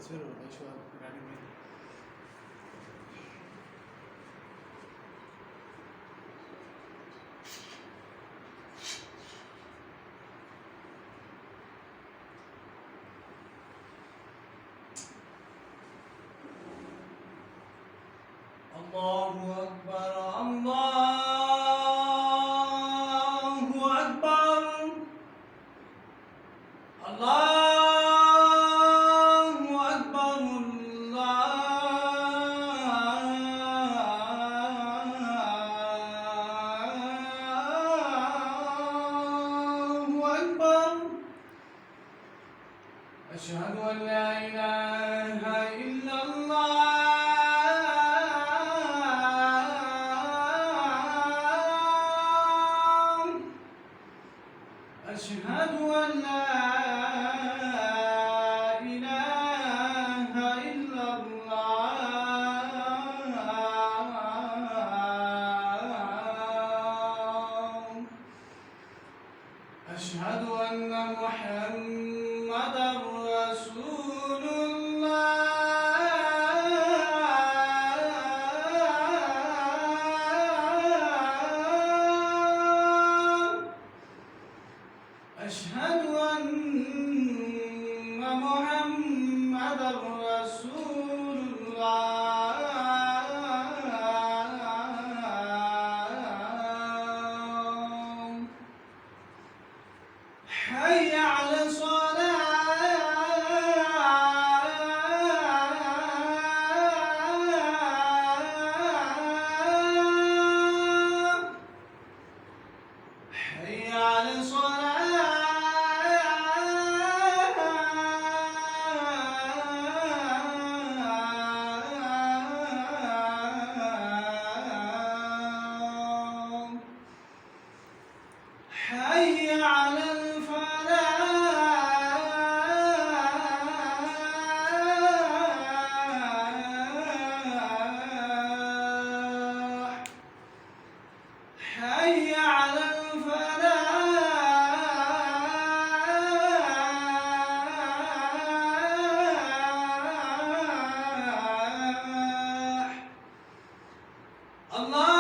تصوير ولا ايش قاعدين وين؟ الله أكبر الله أكبر الله أكبر الله أكبر أشهد أن لا إله إلا الله أشهد أن لا إله إلا الله أشهد أن محمدا رسول الله أشهد أن محمدا رسول الله حي على الصلاة حي على الصلاة حي على الفلاح حي على الفلاح الله